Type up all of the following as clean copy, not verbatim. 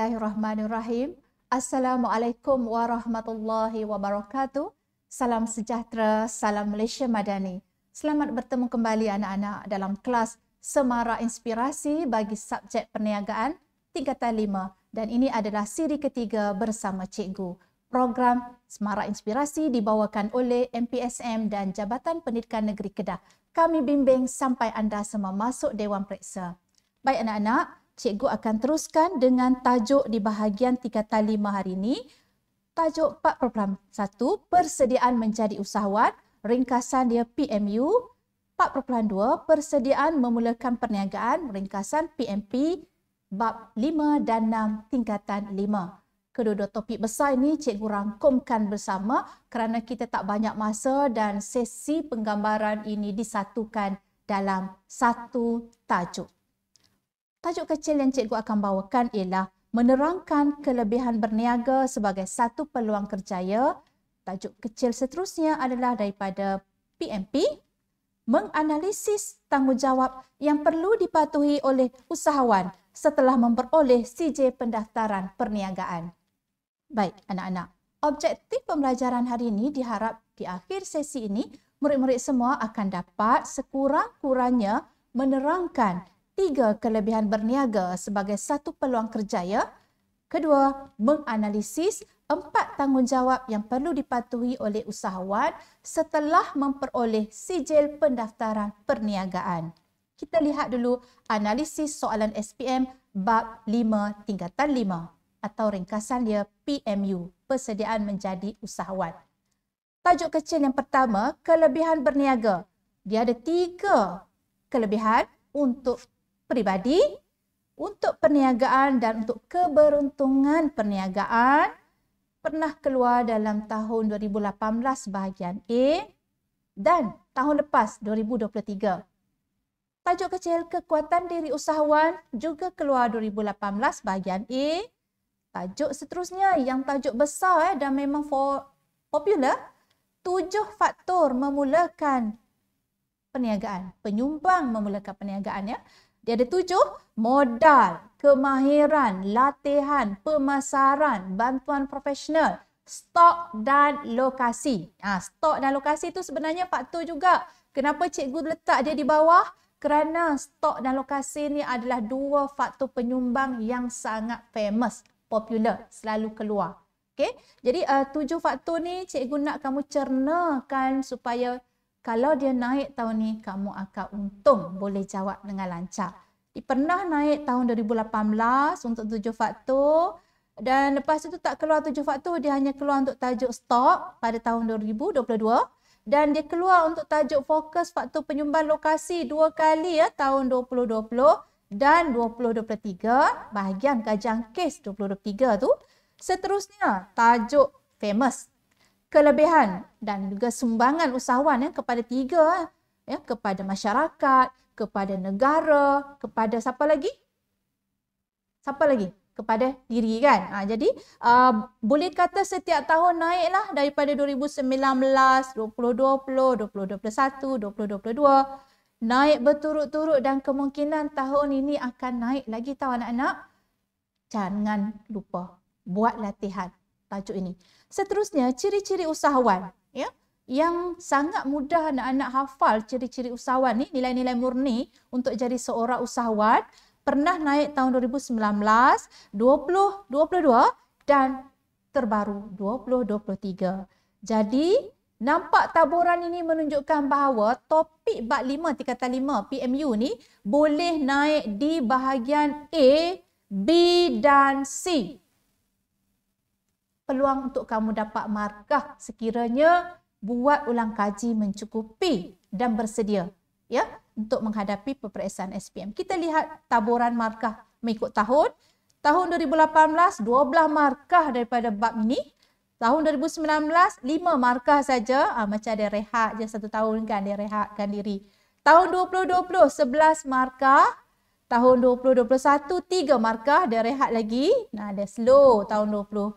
Bismillahirrahmanirrahim. Assalamualaikum warahmatullahi wabarakatuh. Salam sejahtera, salam Malaysia Madani. Selamat bertemu kembali anak-anak dalam kelas Semara Inspirasi bagi subjek perniagaan tingkatan 5 dan ini adalah siri ketiga bersama cikgu. Program Semara Inspirasi dibawakan oleh MPSM dan Jabatan Pendidikan Negeri Kedah. Kami bimbing sampai anda semua masuk Dewan Periksa. Baik anak-anak, cikgu akan teruskan dengan tajuk di bahagian tingkatan 5 hari ini. Tajuk 4.1, persediaan menjadi usahawan, ringkasan dia PMU. 4.2, persediaan memulakan perniagaan, ringkasan PMP, bab 5 dan 6 tingkatan 5. Kedua-dua topik besar ini cikgu rangkumkan bersama kerana kita tak banyak masa dan sesi penggambaran ini disatukan dalam satu tajuk. Tajuk kecil yang cikgu akan bawakan ialah menerangkan kelebihan berniaga sebagai satu peluang kerjaya. Tajuk kecil seterusnya adalah daripada PMP, menganalisis tanggungjawab yang perlu dipatuhi oleh usahawan setelah memperoleh CJ pendaftaran perniagaan. Baik anak-anak, objektif pembelajaran hari ini diharap di akhir sesi ini murid-murid semua akan dapat sekurang-kurangnya menerangkan 3 kelebihan berniaga sebagai satu peluang kerjaya. Kedua, menganalisis 4 tanggungjawab yang perlu dipatuhi oleh usahawan setelah memperoleh sijil pendaftaran perniagaan. Kita lihat dulu analisis soalan SPM bab 5 tingkatan 5 atau ringkasan dia PMU, persediaan menjadi usahawan. Tajuk kecil yang pertama, kelebihan berniaga. Dia ada 3 kelebihan untuk peribadi, untuk perniagaan dan untuk keberuntungan perniagaan. Pernah keluar dalam tahun 2018 bahagian A dan tahun lepas 2023. Tajuk kecil kekuatan diri usahawan juga keluar 2018 bahagian A. Tajuk seterusnya yang tajuk besar dan memang popular, 7 faktor memulakan perniagaan, penyumbang memulakan perniagaan ya. Dia ada 7, modal, kemahiran, latihan, pemasaran, bantuan profesional, stok dan lokasi. Stok dan lokasi itu sebenarnya faktor juga. Kenapa cikgu letak dia di bawah? Kerana stok dan lokasi ni adalah 2 faktor penyumbang yang sangat famous, popular, selalu keluar. Okay? Jadi 7 faktor ni cikgu nak kamu cernakan supaya kalau dia naik tahun ni, kamu akan untung boleh jawab dengan lancar. Dia pernah naik tahun 2018 untuk 7 faktor dan lepas itu tak keluar 7 faktor, dia hanya keluar untuk tajuk stok pada tahun 2022 dan dia keluar untuk tajuk fokus faktor penyumbang lokasi 2 kali ya, tahun 2020 dan 2023, bahagian kajian kes 2023 tu. Seterusnya, tajuk famous, kelebihan dan juga sumbangan usahawan ya, kepada 3 ya, kepada masyarakat, kepada negara, kepada siapa lagi? Siapa lagi? Kepada diri kan. Jadi boleh kata setiap tahun naiklah daripada 2019, 2020, 2021, 2022 naik berturut-turut dan kemungkinan tahun ini akan naik lagi tahu anak-anak. Jangan lupa buat latihan tajuk ini. Seterusnya, ciri-ciri usahawan. Ya, yang sangat mudah anak-anak hafal ciri-ciri usahawan ni, nilai-nilai murni untuk jadi seorang usahawan. Pernah naik tahun 2019, 2022 dan terbaru 2023. Jadi, nampak taburan ini menunjukkan bahawa topik bab 5 tingkatan 5 PMU ni boleh naik di bahagian A, B dan C. Peluang untuk kamu dapat markah sekiranya buat ulang kaji mencukupi dan bersedia ya untuk menghadapi peperiksaan SPM. Kita lihat taburan markah mengikut tahun. Tahun 2018 12 markah daripada bab ini. Tahun 2019 5 markah saja. Macam ada rehat je 1 tahun kan, dia rehatkan diri. Tahun 2020 11 markah. Tahun 2021 3 markah, dia rehat lagi. Dia slow tahun 2021.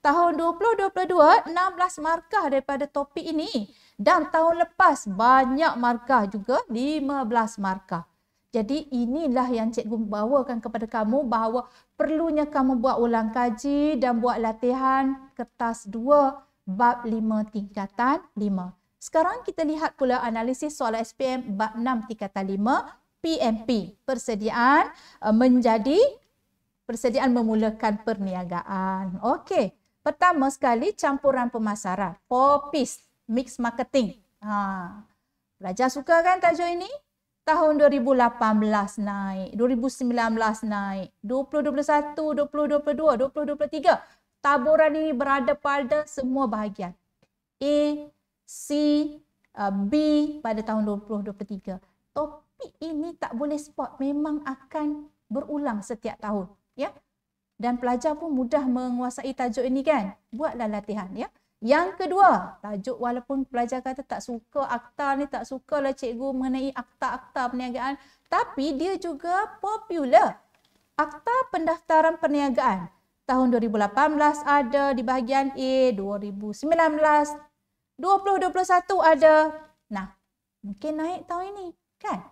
Tahun 2022 16 markah daripada topik ini dan tahun lepas banyak markah juga 15 markah. Jadi inilah yang cikgu bawakan kepada kamu bahawa perlunya kamu buat ulang kaji dan buat latihan kertas 2 bab 5 tingkatan 5. Sekarang kita lihat pula analisis soalan SPM bab 6 tingkatan 5 PMP. Persediaan memulakan perniagaan. Okey. Pertama sekali campuran pemasaran. 4Ps, mix marketing. Pelajar suka kan tajuk ini? Tahun 2018 naik, 2019 naik, 2021, 2022, 2023. Taburan ini berada pada semua bahagian. A, C, B pada tahun 2023. Topik ini tak boleh spot, memang akan berulang setiap tahun. Ya? Dan pelajar pun mudah menguasai tajuk ini kan? Buatlah latihan. Ya? Yang kedua, tajuk walaupun pelajar kata tak suka akta ni, tak sukalah cikgu mengenai akta-akta perniagaan, tapi dia juga popular. Akta pendaftaran perniagaan tahun 2018 ada di bahagian A, 2019, 2021 ada. Nah, mungkin naik tahun ini kan?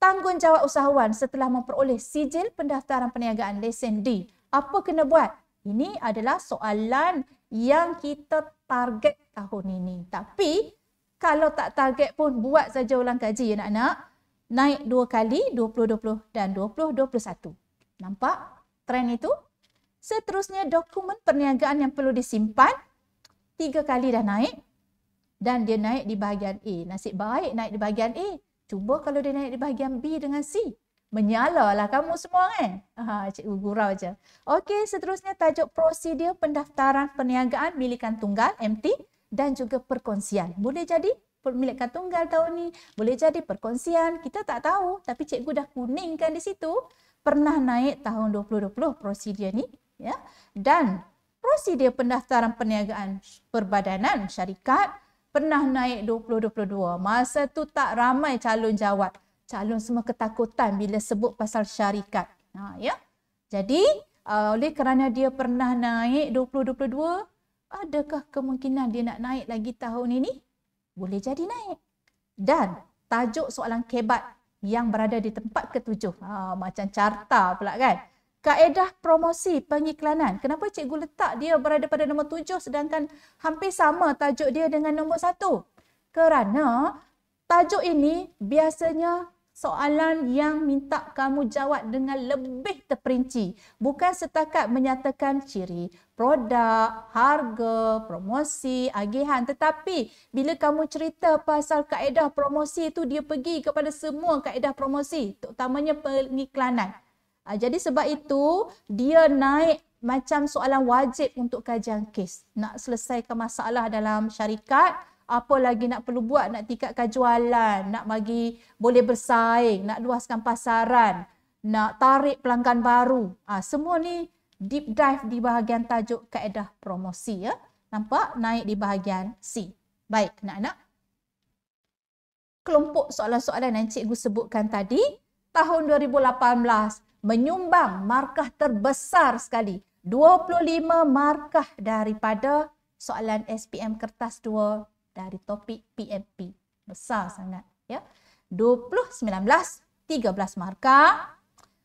Tanggungjawab usahawan setelah memperoleh sijil pendaftaran perniagaan lesen D. Apa kena buat? Ini adalah soalan yang kita target tahun ini. Tapi kalau tak target pun buat saja ulang kaji ya anak-anak. Naik 2 kali 2020 dan 2021. Nampak trend itu? Seterusnya dokumen perniagaan yang perlu disimpan 3 kali dah naik dan dia naik di bahagian A. Nasib baik naik di bahagian A. Cuba kalau dia naik di bahagian B dengan C. Menyalalah kamu semua kan? Cikgu gurau je. Okey, seterusnya tajuk prosedur pendaftaran perniagaan milikan tunggal MT dan juga perkongsian. Boleh jadi milikan tunggal tahun ni, boleh jadi perkongsian. Kita tak tahu, tapi cikgu dah kuningkan di situ. Pernah naik tahun 2020 prosedur ni, ya. Dan prosedur pendaftaran perniagaan perbadanan syarikat pernah naik 2022. Masa tu tak ramai calon jawab. Calon semua ketakutan bila sebut pasal syarikat. Ya. Jadi, oleh kerana dia pernah naik 2022, adakah kemungkinan dia nak naik lagi tahun ini? Boleh jadi naik. Dan tajuk soalan kebat yang berada di tempat ketujuh. Macam carta pula kan. Kaedah promosi pengiklanan. Kenapa cikgu letak dia berada pada nombor 7 sedangkan hampir sama tajuk dia dengan nombor 1? Kerana tajuk ini biasanya soalan yang minta kamu jawab dengan lebih terperinci. Bukan setakat menyatakan ciri produk, harga, promosi, agihan. Tetapi bila kamu cerita pasal kaedah promosi itu, dia pergi kepada semua kaedah promosi. Terutamanya pengiklanan. Jadi sebab itu, dia naik macam soalan wajib untuk kajian kes. Nak selesaikan masalah dalam syarikat, apa lagi nak perlu buat, nak tingkatkan jualan, nak bagi boleh bersaing, nak luaskan pasaran, nak tarik pelanggan baru. Semua ni deep dive di bahagian tajuk kaedah promosi. Ya. Nampak? Naik di bahagian C. Baik, anak-anak. Kelompok soalan-soalan yang cikgu sebutkan tadi, tahun 2018 menyumbang markah terbesar sekali. 25 markah daripada soalan SPM kertas 2 dari topik PMP. Besar sangat. Ya. 2019, 13 markah.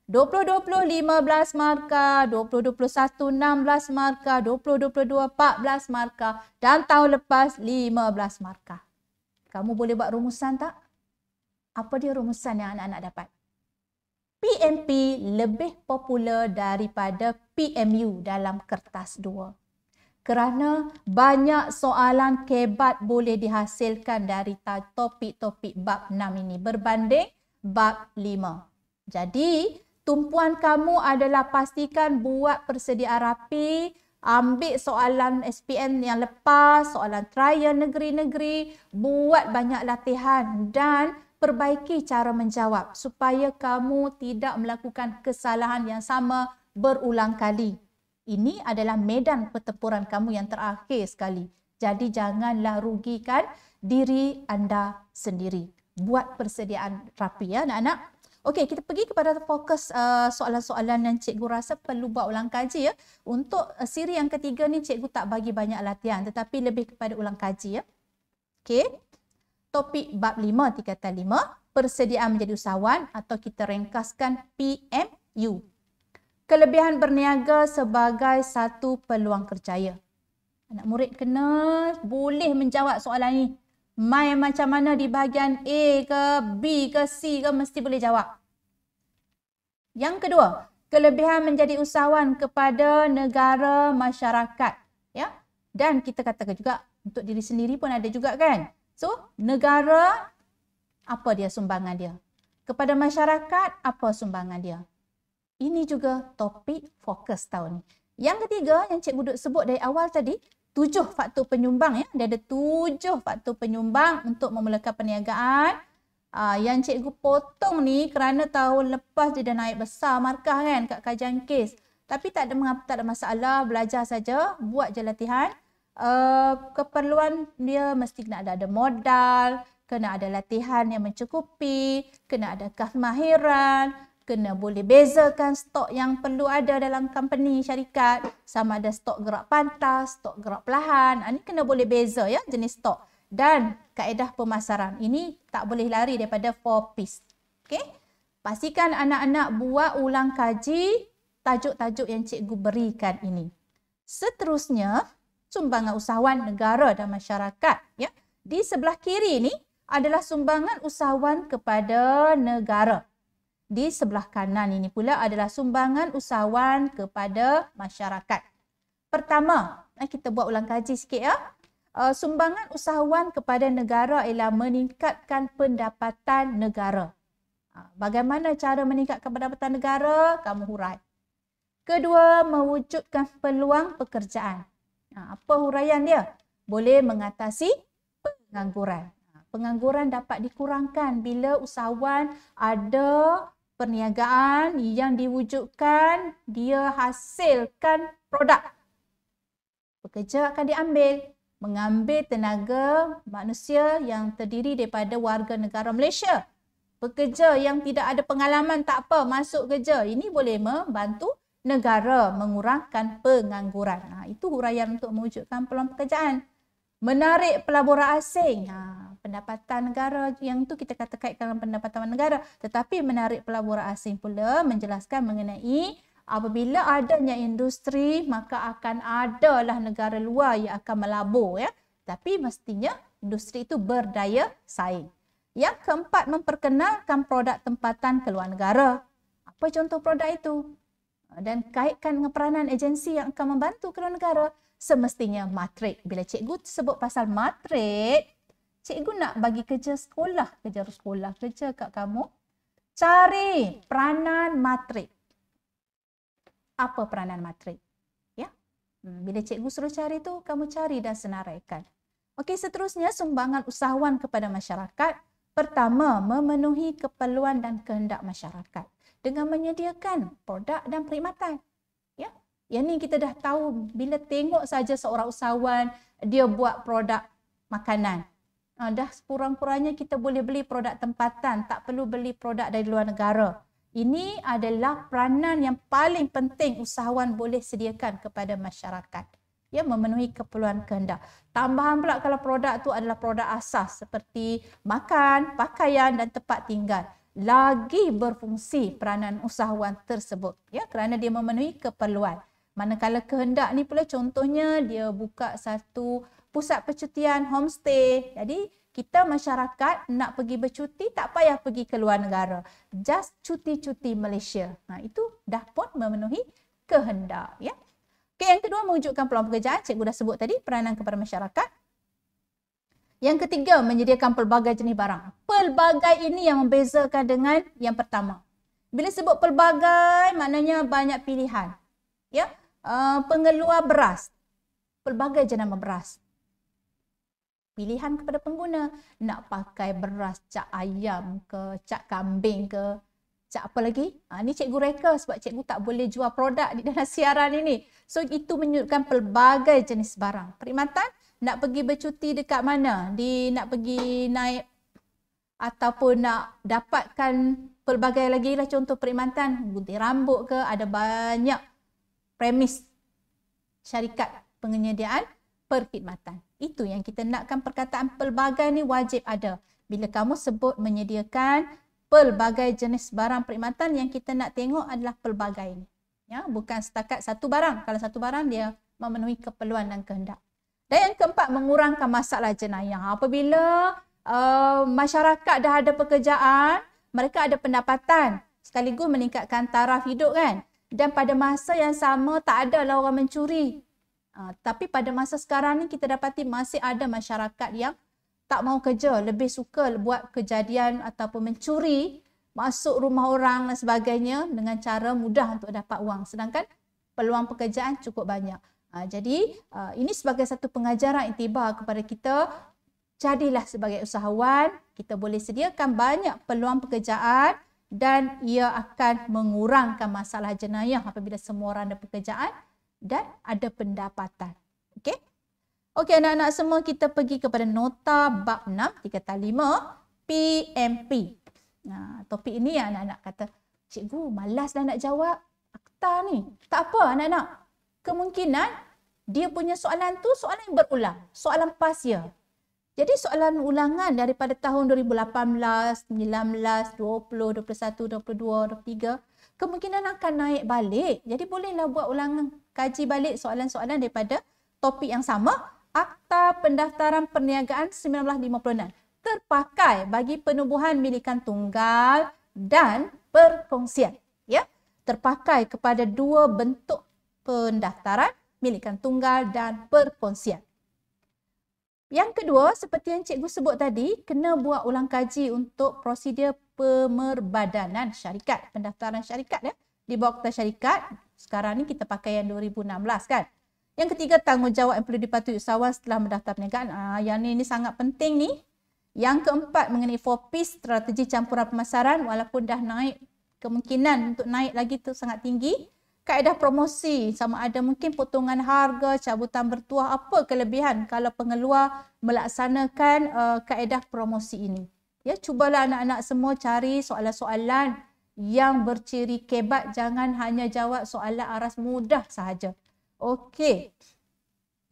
2020, 15 markah. 2021, 16 markah. 2022, 14 markah. Dan tahun lepas, 15 markah. Kamu boleh buat rumusan tak? Apa dia rumusan yang anak-anak dapat? PMP lebih popular daripada PMU dalam kertas 2. Kerana banyak soalan kebat boleh dihasilkan dari topik-topik bab 6 ini berbanding bab 5. Jadi, tumpuan kamu adalah pastikan buat persediaan rapi, ambil soalan SPM yang lepas, soalan trial negeri-negeri, buat banyak latihan dan perbaiki cara menjawab supaya kamu tidak melakukan kesalahan yang sama berulang kali. Ini adalah medan pertempuran kamu yang terakhir sekali. Jadi janganlah rugikan diri anda sendiri. Buat persediaan rapi ya anak-anak. Okey, kita pergi kepada fokus soalan-soalan yang cikgu rasa perlu buat ulang kaji ya. Untuk siri yang ketiga ni cikgu tak bagi banyak latihan tetapi lebih kepada ulang kaji ya. Okey. Topik bab 5 tingkatan 5, persediaan menjadi usahawan atau kita ringkaskan PMU. Kelebihan berniaga sebagai satu peluang kerjaya. Anak murid kena boleh menjawab soalan ni. Main macam mana di bahagian A ke, B ke, C ke, mesti boleh jawab. Yang kedua, kelebihan menjadi usahawan kepada negara masyarakat. Ya? Dan kita katakan juga untuk diri sendiri pun ada juga kan. So, negara, apa dia sumbangan dia? Kepada masyarakat, apa sumbangan dia? Ini juga topik fokus tahun ni. Yang ketiga yang cikgu duk sebut dari awal tadi, 7 faktor penyumbang ya. Dia ada 7 faktor penyumbang untuk memulakan perniagaan. Yang cikgu potong ni kerana tahun lepas dia dah naik besar markah kan kat kajian kes. Tapi tak ada masalah, belajar saja, buat je latihan. Keperluan dia mesti kena ada modal, kena ada latihan yang mencukupi, kena ada kemahiran, kena boleh bezakan stok yang perlu ada dalam company, syarikat. Sama ada stok gerak pantas, stok gerak perlahan. Ini kena boleh beza ya jenis stok. Dan kaedah pemasaran. Ini tak boleh lari daripada 4Ps. Okay? Pastikan anak-anak buat ulang kaji tajuk-tajuk yang cikgu berikan ini. Seterusnya, sumbangan usahawan negara dan masyarakat. Ya. Di sebelah kiri ni adalah sumbangan usahawan kepada negara. Di sebelah kanan ini pula adalah sumbangan usahawan kepada masyarakat. Pertama, kita buat ulang kaji sikit ya. Sumbangan usahawan kepada negara ialah meningkatkan pendapatan negara. Bagaimana cara meningkatkan pendapatan negara? Kamu hurai. Kedua, mewujudkan peluang pekerjaan. Apa huraian dia? Boleh mengatasi pengangguran. Pengangguran dapat dikurangkan bila usahawan ada perniagaan yang diwujudkan, dia hasilkan produk. Pekerja akan mengambil tenaga manusia yang terdiri daripada warga negara Malaysia. Pekerja yang tidak ada pengalaman tak apa, masuk kerja. Ini boleh membantu negara mengurangkan pengangguran. Itu huraian untuk mewujudkan peluang pekerjaan. Menarik pelaburan asing. Pendapatan negara yang tu kita kata kaitkan dengan pendapatan negara. Tetapi menarik pelaburan asing pula menjelaskan mengenai apabila adanya industri, maka akan adalah negara luar yang akan melabur. Ya. Tapi mestinya industri itu berdaya saing. Yang keempat, memperkenalkan produk tempatan ke luar negara. Apa contoh produk itu? Dan kaitkan dengan peranan agensi yang akan membantu ke luar negara. Semestinya matrik. Bila cikgu sebut pasal matrik, cikgu nak bagi kerja sekolah kat kamu. Cari peranan matrik. Apa peranan matrik? Ya. Bila cikgu suruh cari tu, kamu cari dan senaraikan. Okey, seterusnya sumbangan usahawan kepada masyarakat. Pertama, memenuhi keperluan dan kehendak masyarakat dengan menyediakan produk dan perkhidmatan. Ya. Yang ni kita dah tahu bila tengok saja seorang usahawan dia buat produk makanan. Dah kurang-kurangnya kita boleh beli produk tempatan, tak perlu beli produk dari luar negara. Ini adalah peranan yang paling penting usahawan boleh sediakan kepada masyarakat. Ya, memenuhi keperluan kehendak. Tambahan pula kalau produk tu adalah produk asas seperti makan, pakaian dan tempat tinggal. Lagi berfungsi peranan usahawan tersebut. Ya, kerana dia memenuhi keperluan. Manakala kehendak ni pula contohnya dia buka satu pusat percutian, homestay. Jadi kita masyarakat nak pergi bercuti tak payah pergi ke luar negara. Just cuti-cuti Malaysia. Itu dah pun memenuhi kehendak. Ya. Okay, yang kedua mewujudkan peluang pekerjaan. Cikgu dah sebut tadi peranan kepada masyarakat. Yang ketiga menyediakan pelbagai jenis barang. Pelbagai ini yang membezakan dengan yang pertama. Bila sebut pelbagai maknanya banyak pilihan. Ya. Pengeluar beras. Pelbagai jenama beras. Pilihan kepada pengguna. Nak pakai beras cak ayam ke, cak kambing ke, cak apa lagi? Ni cikgu reka sebab cikgu tak boleh jual produk di dalam siaran ini. So itu menunjukkan pelbagai jenis barang. Perkhidmatan, nak pergi bercuti dekat mana? Nak pergi naik ataupun nak dapatkan pelbagai lagi lah contoh perkhidmatan. Gunting rambut ke, ada banyak premis syarikat penyediaan perkhidmatan. Itu yang kita nakkan, perkataan pelbagai ni wajib ada. Bila kamu sebut menyediakan pelbagai jenis barang perkhidmatan, yang kita nak tengok adalah pelbagai ni. Ya, bukan setakat satu barang. Kalau satu barang dia memenuhi keperluan dan kehendak. Dan yang keempat, mengurangkan masalah jenayah. Apabila masyarakat dah ada pekerjaan, mereka ada pendapatan, sekaligus meningkatkan taraf hidup kan. Dan pada masa yang sama tak ada lah orang mencuri. Tapi pada masa sekarang ni kita dapati masih ada masyarakat yang tak mau kerja, lebih suka buat kejadian ataupun mencuri, masuk rumah orang dan sebagainya dengan cara mudah untuk dapat wang. Sedangkan peluang pekerjaan cukup banyak. Jadi ini sebagai satu pengajaran iktibar kepada kita, jadilah sebagai usahawan, kita boleh sediakan banyak peluang pekerjaan dan ia akan mengurangkan masalah jenayah apabila semua orang ada pekerjaan dan ada pendapatan. Okey? Okey anak-anak semua, kita pergi kepada nota bab 6, tingkatan 5, PMP. Topik ini yang anak-anak kata, cikgu malas dah nak jawab akta ni. Tak apa anak-anak. Kemungkinan dia punya soalan tu soalan yang berulang. Soalan past year. Jadi soalan ulangan daripada tahun 2018, 19, 20, 21, 22, 23 kemungkinan akan naik balik. Jadi bolehlah buat ulangan, kaji balik soalan-soalan daripada topik yang sama. Akta Pendaftaran Perniagaan 1956 terpakai bagi penubuhan milikan tunggal dan perkongsian. Ya, terpakai kepada dua bentuk pendaftaran, milikan tunggal dan perkongsian. Yang kedua, seperti yang cikgu sebut tadi, kena buat ulang kaji untuk prosedur pemerbadanan syarikat, pendaftaran syarikat ya. Di bawah Akta Syarikat, sekarang ni kita pakai yang 2016 kan. Yang ketiga, tanggungjawab yang perlu dipatuhi usahawan setelah mendaftar perniagaan. Yang ni sangat penting ni. Yang keempat, mengenai 4P, strategi campuran pemasaran, walaupun dah naik, kemungkinan untuk naik lagi tu sangat tinggi. Kaedah promosi, sama ada mungkin potongan harga, cabutan bertuah, apa kelebihan kalau pengeluar melaksanakan kaedah promosi ini. Ya, cubalah anak-anak semua cari soalan-soalan yang berciri kebat, jangan hanya jawab soalan aras mudah sahaja. Okey.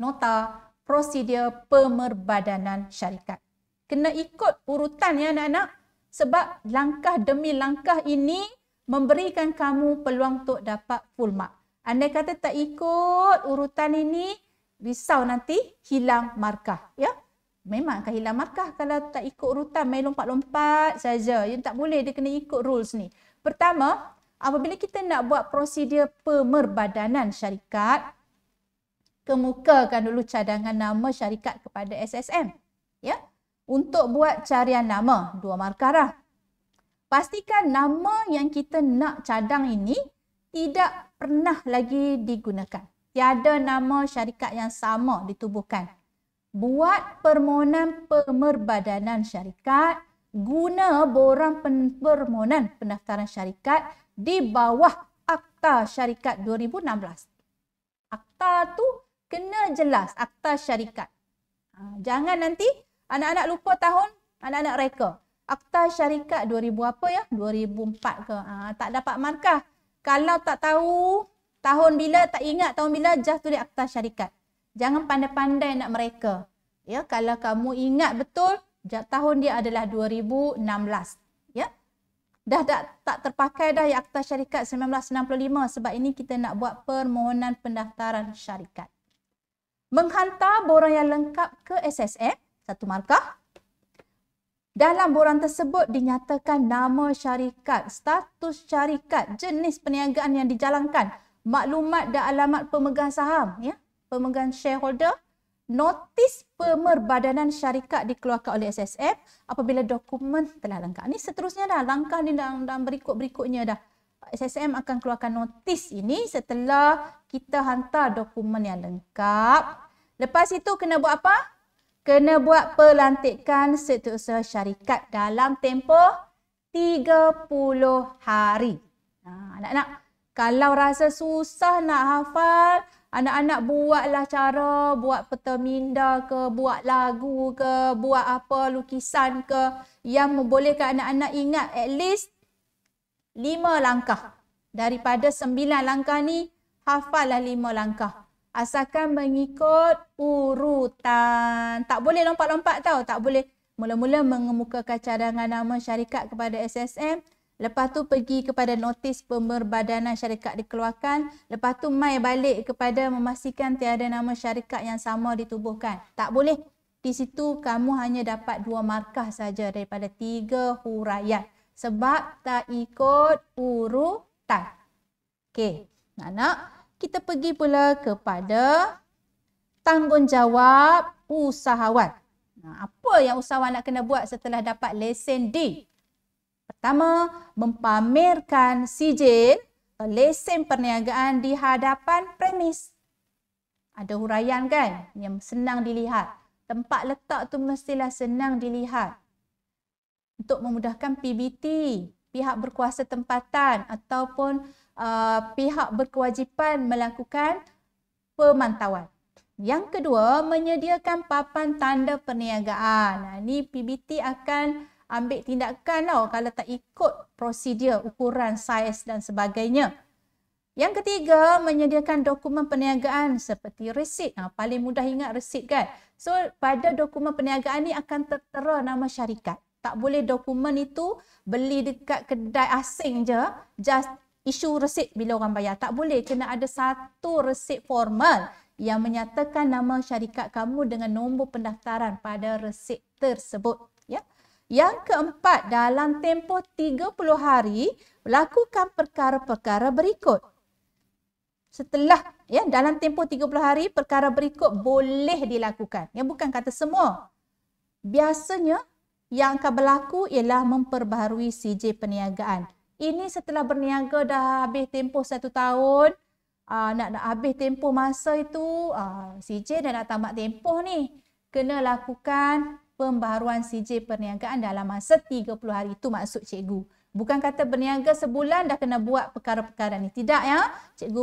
Nota prosedur pemerbadanan syarikat. Kena ikut urutan ya anak-anak, sebab langkah demi langkah ini memberikan kamu peluang untuk dapat full mark. Andai kata tak ikut urutan ini, risau nanti hilang markah. Ya, memang akan hilang markah kalau tak ikut urutan, main lompat-lompat saja. Yang tak boleh, dia kena ikut rules ni. Pertama, apabila kita nak buat prosedur pemerbadanan syarikat, kemukakan dulu cadangan nama syarikat kepada SSM. Ya, untuk buat carian nama, 2 markah dah. Pastikan nama yang kita nak cadang ini tidak pernah lagi digunakan. Tiada nama syarikat yang sama ditubuhkan. Buat permohonan pemerbadanan syarikat, guna borang permohonan pendaftaran syarikat di bawah Akta Syarikat 2016. Akta tu kena jelas, Akta Syarikat. Jangan nanti anak-anak lupa tahun, anak-anak reka. Akta Syarikat 2000 apa ya? 2004 ke? Tak dapat markah. Kalau tak tahu tahun bila, tak ingat tahun bila, just tulis Akta Syarikat. Jangan pandai-pandai nak mereka. Ya, kalau kamu ingat betul, tahun dia adalah 2016. Ya. Dah tak terpakai dah ya Akta Syarikat 1965, sebab ini kita nak buat permohonan pendaftaran syarikat. Menghantar borang yang lengkap ke SSM, 1 markah. Dalam borang tersebut dinyatakan nama syarikat, status syarikat, jenis perniagaan yang dijalankan, maklumat dan alamat pemegang saham, ya, pemegang shareholder, notis pemerbadanan syarikat dikeluarkan oleh SSM apabila dokumen telah lengkap. Ini seterusnya dah, langkah ni dan berikut-berikutnya dah. SSM akan keluarkan notis ini setelah kita hantar dokumen yang lengkap. Lepas itu kena buat apa? Kena buat pelantikan setiausaha syarikat dalam tempoh 30 hari. Anak-anak, kalau rasa susah nak hafal, anak-anak buatlah cara, buat peta minda ke, buat lagu ke, buat apa, lukisan ke, yang membolehkan anak-anak ingat at least 5 langkah. Daripada 9 langkah ni, hafallah 5 langkah. Asalkan mengikut urutan. Tak boleh lompat-lompat tau. Tak boleh Mula-mula mengemukakan cadangan nama syarikat kepada SSM. Lepas tu pergi kepada notis pemerbadanan syarikat dikeluarkan. Lepas tu mai balik kepada memastikan tiada nama syarikat yang sama ditubuhkan. Tak boleh. Di situ kamu hanya dapat 2 markah saja daripada 3 huraian. Sebab tak ikut urutan. Okey. Anak, kita pergi pula kepada tanggungjawab usahawan. Apa yang usahawan nak kena buat setelah dapat lesen D? Pertama, mempamerkan sijil lesen perniagaan di hadapan premis. Ada huraian kan yang senang dilihat. Tempat letak tu mestilah senang dilihat. Untuk memudahkan PBT, pihak berkuasa tempatan ataupun pihak berkewajipan melakukan pemantauan. Yang kedua, menyediakan papan tanda perniagaan. Ini PBT akan ambil tindakan kalau tak ikut prosedur, ukuran, saiz dan sebagainya. Yang ketiga, menyediakan dokumen perniagaan seperti resit. Paling mudah ingat resit kan. So, pada dokumen perniagaan ni akan tertera nama syarikat. Tak boleh dokumen itu beli dekat kedai asing je, just issue resit bila orang bayar. Tak boleh, kena ada satu resit formal yang menyatakan nama syarikat kamu dengan nombor pendaftaran pada resit tersebut. Ya. Yang keempat, dalam tempoh 30 hari, lakukan perkara-perkara berikut. Setelah, dalam tempoh 30 hari, perkara berikut boleh dilakukan. Bukan kata semua. Biasanya, yang akan berlaku ialah memperbaharui sijil perniagaan. Ini setelah berniaga dah habis tempoh 1 tahun, nak habis tempoh masa itu, sijil dah nak tamat tempoh ni. Kena lakukan pembaharuan sijil perniagaan dalam masa 30 hari. Itu maksud cikgu. Bukan kata berniaga sebulan dah kena buat perkara-perkara ni. Tidak ya. Cikgu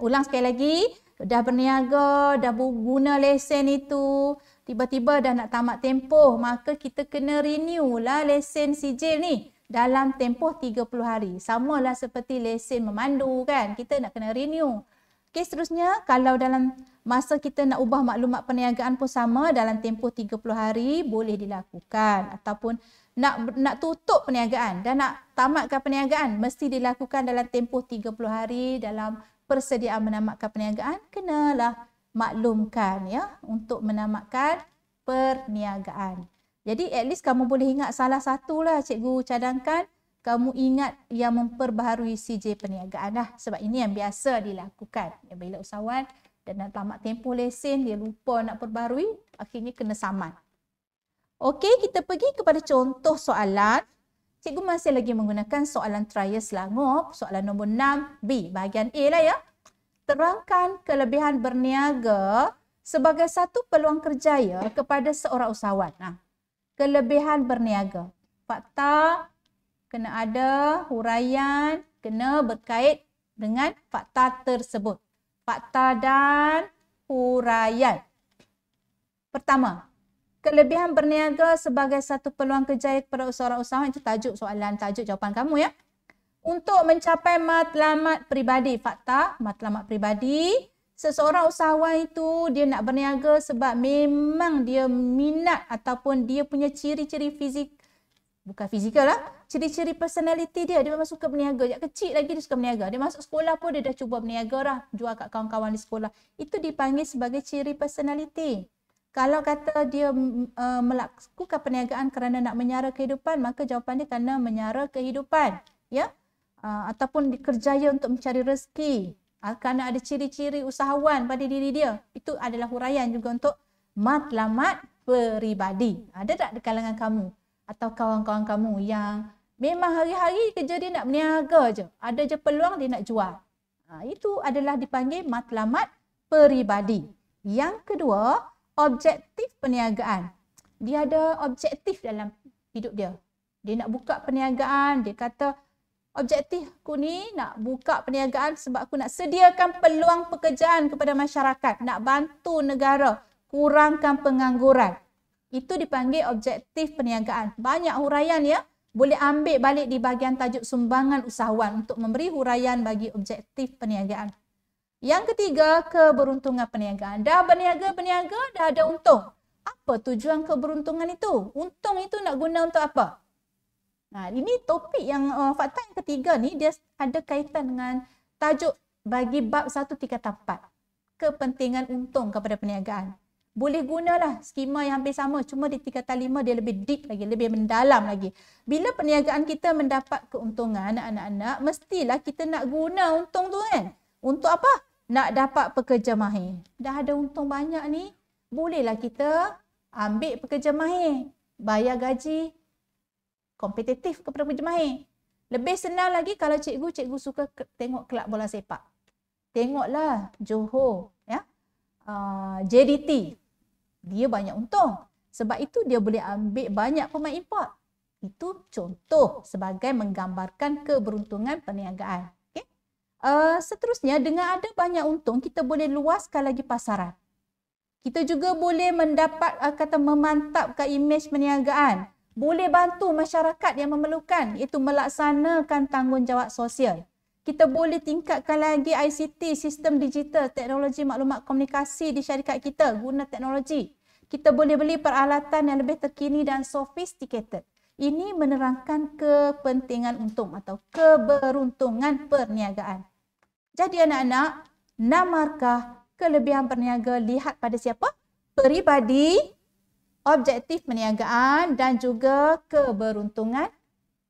ulang sekali lagi. Dah berniaga, dah guna lesen itu. Tiba-tiba dah nak tamat tempoh. Maka kita kena renew lah lesen sijil ni. Dalam tempoh 30 hari. Samalah seperti lesen memandu kan. Kita nak kena renew. Okey, seterusnya kalau dalam masa kita nak ubah maklumat perniagaan pun sama, dalam tempoh 30 hari boleh dilakukan. Ataupun nak tutup perniagaan dan nak tamatkan perniagaan mesti dilakukan dalam tempoh 30 hari dalam persediaan menamatkan perniagaan. Kenalah maklumkan untuk menamatkan perniagaan. Jadi at least kamu boleh ingat salah satulah cikgu cadangkan. Kamu ingat yang memperbaharui sijil perniagaan lah. Sebab ini yang biasa dilakukan. Bila usahawan dan nak tamat tempoh lesen, dia lupa nak perbaharui, akhirnya kena saman. Okey, kita pergi kepada contoh soalan. Cikgu masih lagi menggunakan soalan trial Selangor. Soalan nombor 6B, bahagian A lah ya. Terangkan kelebihan berniaga sebagai satu peluang kerjaya kepada seorang usahawan. Kelebihan berniaga. Fakta kena ada, huraian kena berkait dengan fakta tersebut. Fakta dan huraian. Pertama, kelebihan berniaga sebagai satu peluang kerjaya kepada seorang usahawan. Itu tajuk soalan, tajuk jawapan kamu ya. Untuk mencapai matlamat peribadi. Fakta, matlamat peribadi. Seseorang usahawan itu dia nak berniaga sebab memang dia minat ataupun dia punya ciri-ciri fizik. Bukan fizikal lah. Ciri-ciri personality dia. Dia memang suka berniaga. Sejak kecil lagi dia suka berniaga. Dia masuk sekolah pun dia dah cuba berniaga lah. Jual kat kawan-kawan di sekolah. Itu dipanggil sebagai ciri personality. Kalau kata dia melakukan perniagaan kerana nak menyara kehidupan, maka jawapan dia kerana menyara kehidupan. Ya? Ataupun dikerjaya untuk mencari rezeki. Kerana ada ciri-ciri usahawan pada diri dia. Itu adalah huraian juga untuk matlamat peribadi. Ada tak di kalangan kamu? Atau kawan-kawan kamu yang memang hari-hari kerja dia nak berniaga je. Ada je peluang dia nak jual. Itu adalah dipanggil matlamat peribadi. Yang kedua, objektif perniagaan. Dia ada objektif dalam hidup dia. Dia nak buka perniagaan. Dia kata, objektifku ni nak buka perniagaan sebab aku nak sediakan peluang pekerjaan kepada masyarakat. Nak bantu negara kurangkan pengangguran. Itu dipanggil objektif perniagaan. Banyak huraian ya. Boleh ambil balik di bahagian tajuk sumbangan usahawan untuk memberi huraian bagi objektif perniagaan. Yang ketiga, keberuntungan perniagaan. Dah berniaga, dah ada untung. Apa tujuan keberuntungan itu? Untung itu nak guna untuk apa? Nah, ini topik yang fakta yang ketiga ni dia ada kaitan dengan tajuk bagi bab 134. Kepentingan untung kepada perniagaan. Boleh gunalah skema yang hampir sama, cuma di tingkatan 5 dia lebih deep lagi, lebih mendalam lagi. Bila perniagaan kita mendapat keuntungan anak-anak, mestilah kita nak guna untung tu kan. Untuk apa? Nak dapat pekerja mahir. Dah ada untung banyak ni, bolehlah kita ambil pekerja mahir, bayar gaji kompetitif kepada pekerja mahir. Lebih senang lagi kalau cikgu suka tengok kelab bola sepak. Tengoklah Johor, ya, JDT. Dia banyak untung. Sebab itu dia boleh ambil banyak pemain import. Itu contoh sebagai menggambarkan keberuntungan perniagaan. Okay? Seterusnya, dengan ada banyak untung, kita boleh luaskan lagi pasaran. Kita juga boleh mendapat, memantapkan imej perniagaan. Boleh bantu masyarakat yang memerlukan, iaitu melaksanakan tanggungjawab sosial. Kita boleh tingkatkan lagi ICT, sistem digital, teknologi maklumat komunikasi di syarikat kita guna teknologi. Kita boleh beli peralatan yang lebih terkini dan sophisticated. Ini menerangkan kepentingan untung atau keberuntungan perniagaan. Jadi anak-anak, 6 markah kelebihan berniaga lihat pada siapa? Peribadi, objektif perniagaan dan juga keberuntungan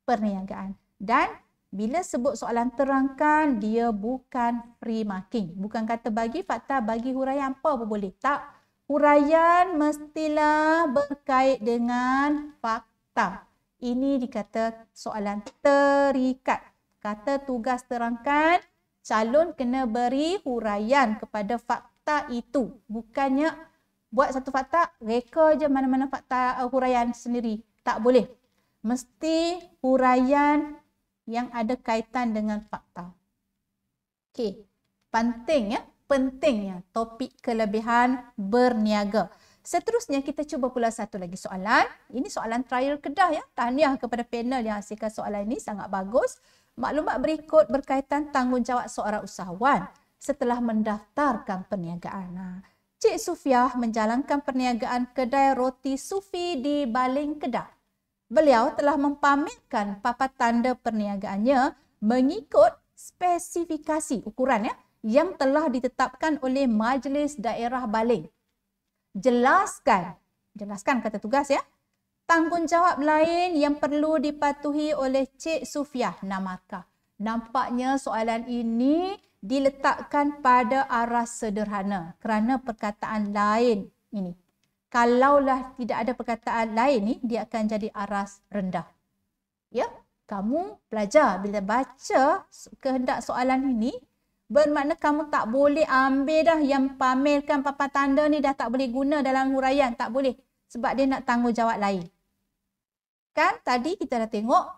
perniagaan. Dan bila sebut soalan terangkan, dia bukan free marking. Bukan kata bagi fakta, bagi huraian apa pun boleh. Tak. Huraian mestilah berkait dengan fakta. Ini dikata soalan terikat. Kata tugas terangkan, calon kena beri huraian kepada fakta itu. Bukannya buat satu fakta, reka je mana-mana fakta huraian sendiri. Tak boleh. Mesti huraian yang ada kaitan dengan fakta. Okey, pentingnya topik kelebihan berniaga. Seterusnya kita cuba pula satu lagi soalan. Ini soalan trial Kedah ya. Tahniah kepada panel yang hasilkan soalan ini, sangat bagus. Maklumat berikut berkaitan tanggungjawab seorang usahawan setelah mendaftarkan perniagaan. Cik Sufiah menjalankan perniagaan kedai roti Sufi di Baling, Kedah. Beliau telah mempamerkan papan tanda perniagaannya mengikut spesifikasi ukuran yang telah ditetapkan oleh Majlis Daerah Baling. Jelaskan kata tugas ya. Tanggungjawab lain yang perlu dipatuhi oleh Cik Sufiah 6 markah. Nampaknya soalan ini diletakkan pada arah sederhana kerana perkataan lain ini. Kalaulah tidak ada perkataan lain ni, dia akan jadi aras rendah. Ya, kamu belajar bila baca kehendak soalan ini, bermakna kamu tak boleh ambil dah yang pamerkan papan tanda ni dah tak boleh guna dalam huraian. Tak boleh. Sebab dia nak tanggungjawab lain. Kan tadi kita dah tengok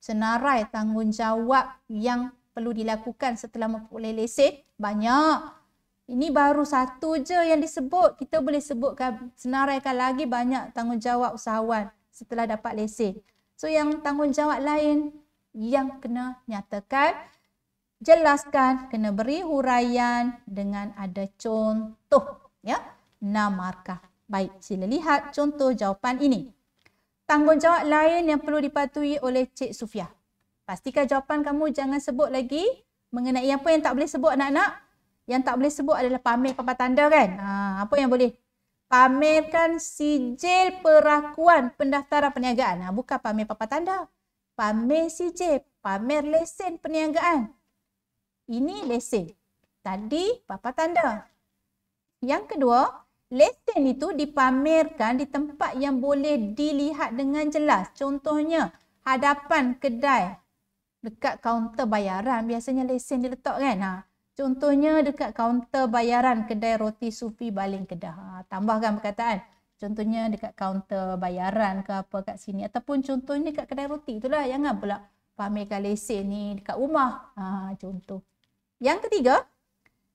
senarai tanggungjawab yang perlu dilakukan setelah memperoleh lesen. Banyak. Ini baru satu je yang disebut. Kita boleh sebutkan, senaraikan lagi banyak tanggungjawab usahawan setelah dapat lesen. So yang tanggungjawab lain yang kena nyatakan, jelaskan, kena beri huraian dengan ada contoh. Ya, 6 markah. Baik, sila lihat contoh jawapan ini. Tanggungjawab lain yang perlu dipatuhi oleh Cik Sufiah. Pastikan jawapan kamu jangan sebut lagi mengenai apa yang tak boleh sebut anak-anak. Yang tak boleh sebut adalah pamer papan tanda kan. Apa yang boleh? Pamerkan sijil perakuan pendaftaran perniagaan. Bukan pamer papan tanda. Pamer sijil, pamer lesen perniagaan. Ini lesen. Tadi papan tanda. Yang kedua, lesen itu dipamerkan di tempat yang boleh dilihat dengan jelas. Contohnya, hadapan kedai. Dekat kaunter bayaran, biasanya lesen diletak kan. Contohnya dekat kaunter bayaran kedai roti Sufi Baling, Kedah. Tambahkan perkataan. Contohnya dekat kaunter bayaran ke apa kat sini. Ataupun contohnya dekat kedai roti. Itulah, jangan pula pamerkan lesen ni dekat rumah. Contoh. Yang ketiga,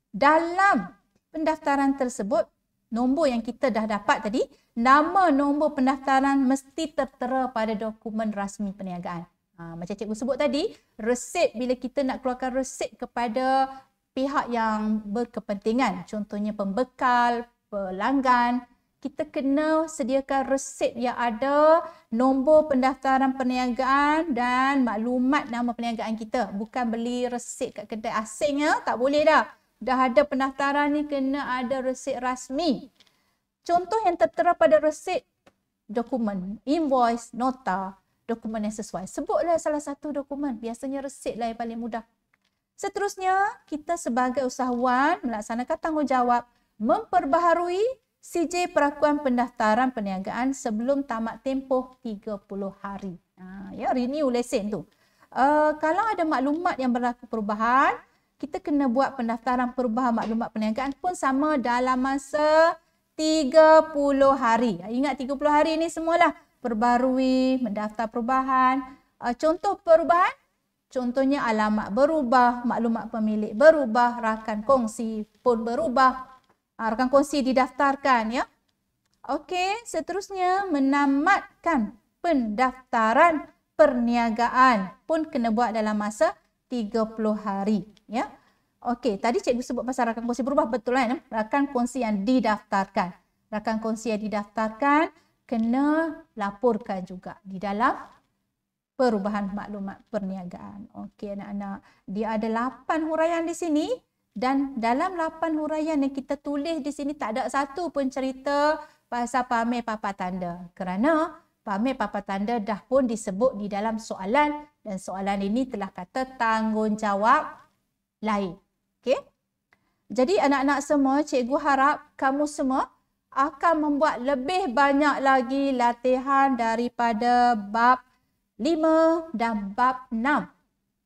dalam pendaftaran tersebut, nombor yang kita dah dapat tadi, nama nombor pendaftaran mesti tertera pada dokumen rasmi perniagaan. Macam cikgu sebut tadi, resit bila kita nak keluarkan resit kepada pihak yang berkepentingan, contohnya pembekal, pelanggan, kita kena sediakan resit yang ada nombor pendaftaran perniagaan dan maklumat nama perniagaan kita. Bukan beli resit kat kedai asing ya, tak boleh dah. Dah ada pendaftaran ni kena ada resit rasmi. Contoh yang tertera pada resit, dokumen, invoice, nota, dokumen yang sesuai. Sebutlah salah satu dokumen. Biasanya resit lah yang paling mudah. Seterusnya, kita sebagai usahawan melaksanakan tanggungjawab memperbaharui CJ Perakuan Pendaftaran Perniagaan sebelum tamat tempoh 30 hari. Ya, renew lesen tu. Kalau ada maklumat yang berlaku perubahan, kita kena buat pendaftaran perubahan maklumat perniagaan pun sama dalam masa 30 hari. Ingat 30 hari ni semualah. Perbarui, mendaftar perubahan. Contoh perubahan, contohnya alamat berubah, maklumat pemilik berubah, rakan kongsi pun berubah. Rakan kongsi didaftarkan ya. Okey, seterusnya menamatkan pendaftaran perniagaan pun kena buat dalam masa 30 hari ya. Okey, tadi cikgu sebut pasal rakan kongsi berubah, betul kan? Rakan kongsi yang didaftarkan. Rakan kongsi yang didaftarkan kena laporkan juga di dalam perubahan maklumat perniagaan. Okey anak-anak, dia ada 8 huraian di sini. Dan dalam 8 huraian yang kita tulis di sini tak ada satu pun cerita pasal pamer papan tanda. Kerana pamer papan tanda dah pun disebut di dalam soalan dan soalan ini telah kata tanggungjawab lain. Okey? Jadi anak-anak semua, cikgu harap kamu semua akan membuat lebih banyak lagi latihan daripada bab 5 dan bab 6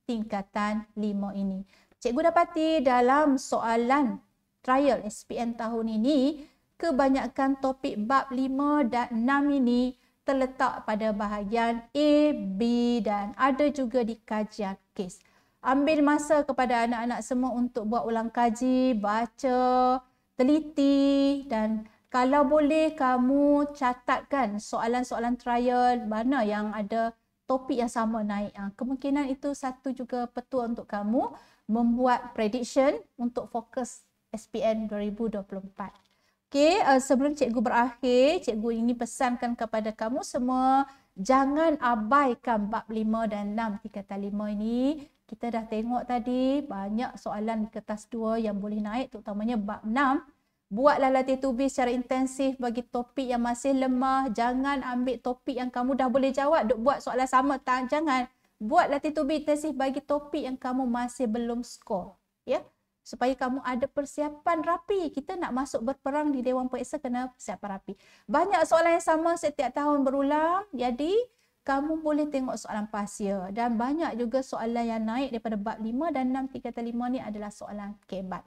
tingkatan 5 ini. Cikgu dapati dalam soalan trial SPM tahun ini, kebanyakan topik bab 5 dan 6 ini terletak pada bahagian A, B dan ada juga di kajian kes. Ambil masa kepada anak-anak semua untuk buat ulang kaji, baca, teliti dan kalau boleh kamu catatkan soalan-soalan trial mana yang ada topik yang sama naik. Kemungkinan itu satu juga petua untuk kamu membuat prediction untuk fokus SPM 2024. Okey, sebelum cikgu berakhir, cikgu ingin pesankan kepada kamu semua, jangan abaikan bab 5 dan 6 tingkatan 5 ini. Kita dah tengok tadi banyak soalan di kertas 2 yang boleh naik, terutamanya bab 6. Buatlah latih tubi secara intensif bagi topik yang masih lemah. Jangan ambil topik yang kamu dah boleh jawab, duk buat soalan sama. Jangan. Buat latih tubi intensif bagi topik yang kamu masih belum skor. Ya? Supaya kamu ada persiapan rapi. Kita nak masuk berperang di Dewan Periksa kena persiapan rapi. Banyak soalan yang sama setiap tahun berulang. Jadi, kamu boleh tengok soalan pasia. Dan banyak juga soalan yang naik daripada bab 5 dan 6 tingkatan 5 ni adalah soalan kebat.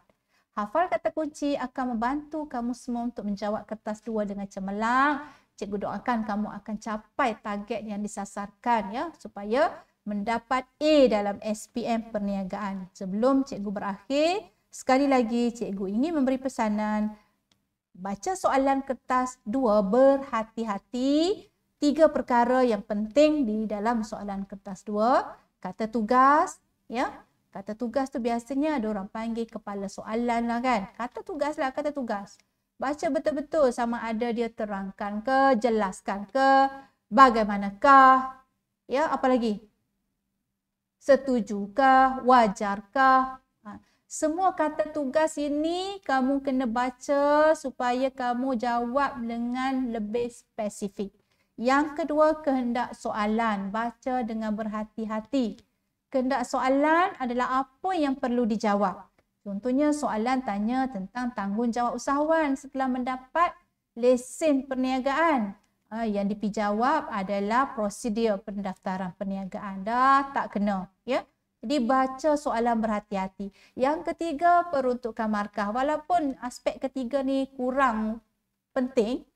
Hafal kata kunci akan membantu kamu semua untuk menjawab kertas 2 dengan cemerlang. Cikgu doakan kamu akan capai target yang disasarkan ya, supaya mendapat A dalam SPM Perniagaan. Sebelum cikgu berakhir, sekali lagi cikgu ingin memberi pesanan, baca soalan kertas 2 berhati-hati. 3 perkara yang penting di dalam soalan kertas 2. Kata tugas, ya. Kata tugas tu biasanya ada orang panggil kepala soalan lah kan. Kata tugas lah, kata tugas. Baca betul-betul sama ada dia terangkan ke, jelaskan ke, bagaimanakah, ya, apa lagi? Setujukah, wajarkah? Semua kata tugas ini kamu kena baca supaya kamu jawab dengan lebih spesifik. Yang kedua, kehendak soalan. Baca dengan berhati-hati. Kehendak soalan adalah apa yang perlu dijawab. Contohnya soalan tanya tentang tanggungjawab usahawan setelah mendapat lesen perniagaan. Yang dipijawab adalah prosedur pendaftaran perniagaan. Dah tak kena. Ya? Jadi baca soalan berhati-hati. Yang ketiga, peruntukan markah. Walaupun aspek ketiga ni kurang penting.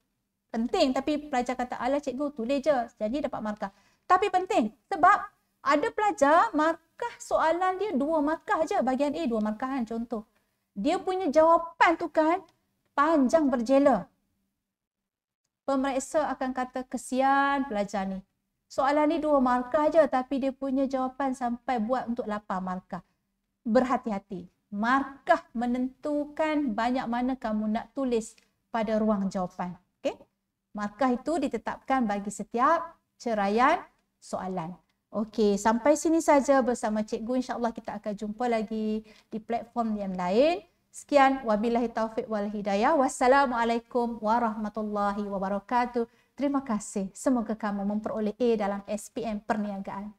Penting tapi pelajar kata, alah cikgu tulis je jadi dapat markah. Tapi penting sebab ada pelajar markah soalan dia 2 markah je. Bahagian A 2 markah kan contoh. Dia punya jawapan tu kan panjang berjela. Pemeriksa akan kata kesian pelajar ni. Soalan ni 2 markah je tapi dia punya jawapan sampai buat untuk 8 markah. Berhati-hati. Markah menentukan banyak mana kamu nak tulis pada ruang jawapan. Markah itu ditetapkan bagi setiap ceraian soalan. Okey, sampai sini saja bersama cikgu. InsyaAllah kita akan jumpa lagi di platform yang lain. Sekian, wabillahi taufiq wal hidayah. Wassalamualaikum warahmatullahi wabarakatuh. Terima kasih. Semoga kamu memperoleh A dalam SPM Perniagaan.